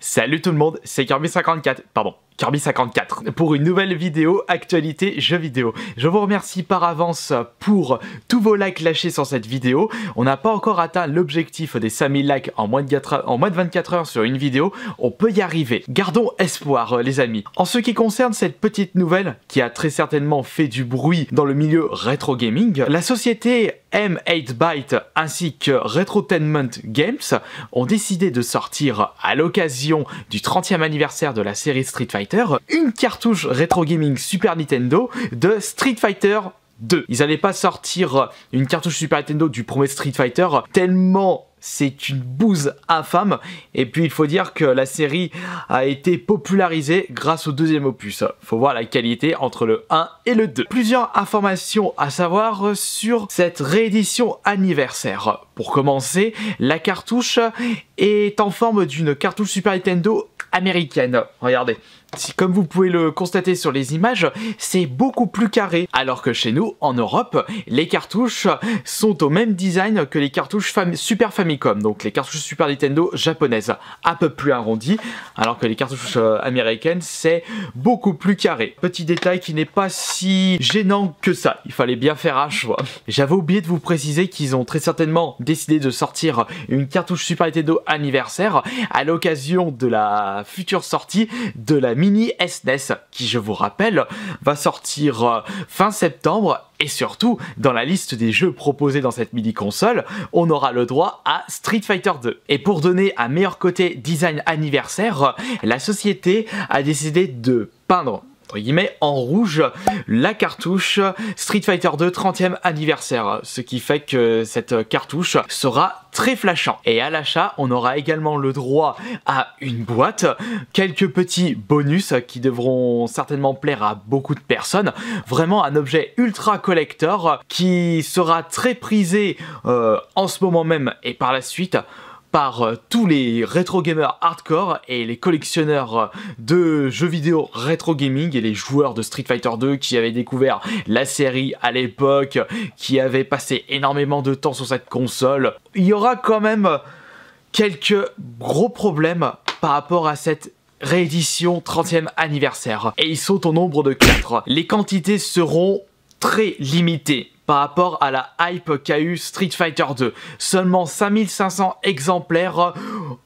Salut tout le monde, c'est Kirby54 pour une nouvelle vidéo actualité jeux vidéo. Je vous remercie par avance pour tous vos likes lâchés sur cette vidéo. On n'a pas encore atteint l'objectif des 5000 likes en moins de 24 heures sur une vidéo. On peut y arriver. Gardons espoir les amis. En ce qui concerne cette petite nouvelle qui a très certainement fait du bruit dans le milieu rétro gaming, la société M8Byte ainsi que Retrotainment Games ont décidé de sortir à l'occasion du 30e anniversaire de la série Street Fighter une cartouche rétro gaming Super Nintendo de Street Fighter 2. Ils n'allaient pas sortir une cartouche Super Nintendo du premier Street Fighter tellement c'est une bouse infâme, et puis il faut dire que la série a été popularisée grâce au deuxième opus. Faut voir la qualité entre le 1 et le 2. Plusieurs informations à savoir sur cette réédition anniversaire. Pour commencer, la cartouche est en forme d'une cartouche Super Nintendo américaine. Regardez. Comme vous pouvez le constater sur les images, c'est beaucoup plus carré. Alors que chez nous, en Europe, les cartouches sont au même design que les cartouches Super Famicom. Donc les cartouches Super Nintendo japonaises, un peu plus arrondies. Alors que les cartouches américaines, c'est beaucoup plus carré. Petit détail qui n'est pas si gênant que ça. Il fallait bien faire un choix. J'avais oublié de vous préciser qu'ils ont très certainement décidé de sortir une cartouche Super Nintendo anniversaire à l'occasion de la future sortie de la mini SNES qui, je vous rappelle, va sortir fin septembre. Et surtout, dans la liste des jeux proposés dans cette mini console, on aura le droit à Street Fighter 2. Et pour donner un meilleur côté design anniversaire, la société a décidé de peindre en rouge la cartouche Street Fighter 2 30e anniversaire, ce qui fait que cette cartouche sera très flashant. Et à l'achat, on aura également le droit à une boîte, quelques petits bonus qui devront certainement plaire à beaucoup de personnes. Vraiment un objet ultra collector qui sera très prisé en ce moment même et par la suite par tous les rétro gamers hardcore et les collectionneurs de jeux vidéo rétro gaming et les joueurs de Street Fighter 2 qui avaient découvert la série à l'époque, qui avaient passé énormément de temps sur cette console. Il y aura quand même quelques gros problèmes par rapport à cette réédition 30e anniversaire. Et ils sont au nombre de 4. Les quantités seront très limitées par rapport à la hype qu'a eu Street Fighter 2. Seulement 5500 exemplaires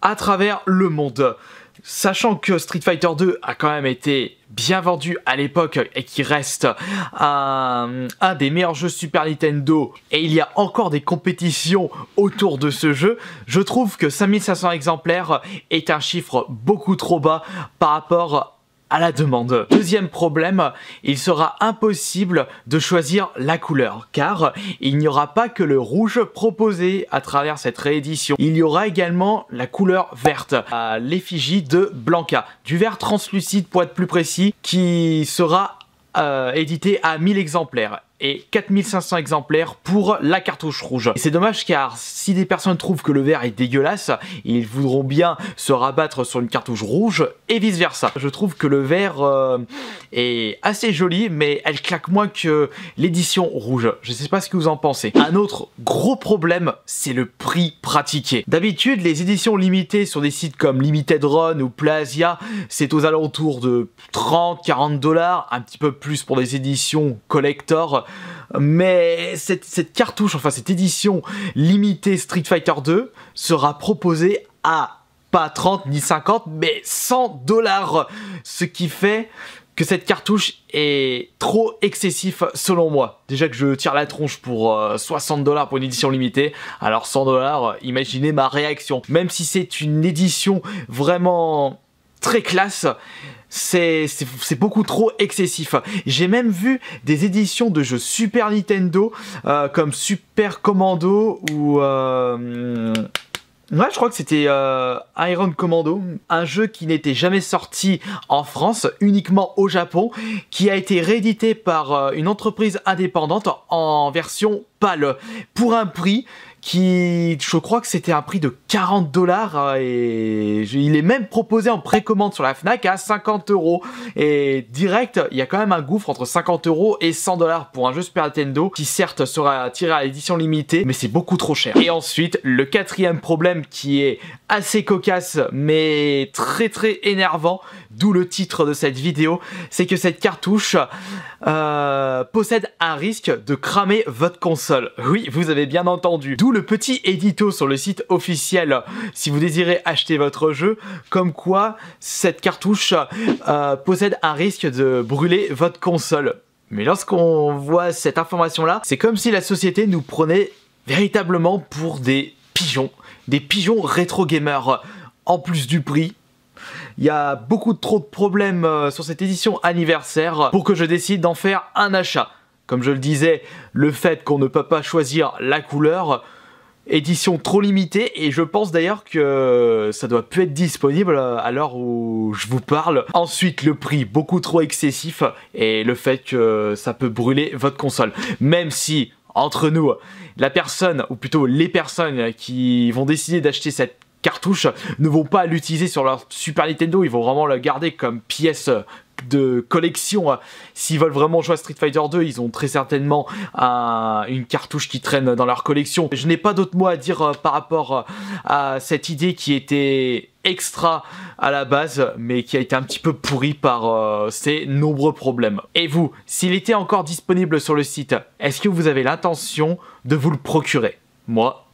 à travers le monde. Sachant que Street Fighter 2 a quand même été bien vendu à l'époque et qui reste un des meilleurs jeux Super Nintendo, et il y a encore des compétitions autour de ce jeu, je trouve que 5500 exemplaires est un chiffre beaucoup trop bas par rapport à la demande. Deuxième problème, il sera impossible de choisir la couleur, car il n'y aura pas que le rouge proposé à travers cette réédition. Il y aura également la couleur verte, à l'effigie de Blanca, du vert translucide pour être plus précis, qui sera édité à 1000 exemplaires. Et 4500 exemplaires pour la cartouche rouge. C'est dommage car si des personnes trouvent que le vert est dégueulasse, ils voudront bien se rabattre sur une cartouche rouge et vice versa. Je trouve que le vert est assez joli, mais elle claque moins que l'édition rouge. Je sais pas ce que vous en pensez. Un autre gros problème, c'est le prix pratiqué. D'habitude, les éditions limitées sur des sites comme Limited Run ou Plasia, c'est aux alentours de 30-40 $, un petit peu plus pour des éditions collector. Mais cette cartouche, enfin cette édition limitée Street Fighter 2 sera proposée à pas 30 ni 50 mais 100 $, ce qui fait que cette cartouche est trop excessif selon moi. Déjà que je tire la tronche pour 60 $ pour une édition limitée, alors 100 $, imaginez ma réaction. Même si c'est une édition vraiment très classe, c'est beaucoup trop excessif. J'ai même vu des éditions de jeux Super Nintendo comme Super Commando ou ouais, je crois que c'était Iron Commando, un jeu qui n'était jamais sorti en France, uniquement au Japon, qui a été réédité par une entreprise indépendante en version PAL, pour un prix qui, je crois que c'était un prix de 40 $, et il est même proposé en précommande sur la Fnac à 50 €. Et direct, il y a quand même un gouffre entre 50 € et 100 $ pour un jeu Super Nintendo qui certes sera tiré à l'édition limitée, mais c'est beaucoup trop cher. Et ensuite, le quatrième problème qui est assez cocasse mais très énervant, d'où le titre de cette vidéo, c'est que cette cartouche possède un risque de cramer votre console. Oui, vous avez bien entendu. D'où le petit édito sur le site officiel si vous désirez acheter votre jeu, comme quoi cette cartouche possède un risque de brûler votre console. Mais lorsqu'on voit cette information-là, c'est comme si la société nous prenait véritablement pour des pigeons rétro gamers. En plus du prix, il y a beaucoup trop de problèmes sur cette édition anniversaire pour que je décide d'en faire un achat. Comme je le disais, le fait qu'on ne peut pas choisir la couleur, édition trop limitée, et je pense d'ailleurs que ça doit plus être disponible à l'heure où je vous parle. Ensuite, le prix beaucoup trop excessif et le fait que ça peut brûler votre console. Même si, entre nous, la personne, ou plutôt les personnes qui vont décider d'acheter cette cartouche ne vont pas l'utiliser sur leur Super Nintendo, ils vont vraiment la garder comme pièce de collection. S'ils veulent vraiment jouer à Street Fighter 2, ils ont très certainement une cartouche qui traîne dans leur collection. Je n'ai pas d'autres mots à dire par rapport à cette idée qui était extra à la base, mais qui a été un petit peu pourrie par ces nombreux problèmes. Et vous, s'il était encore disponible sur le site, est-ce que vous avez l'intention de vous le procurer? Moi,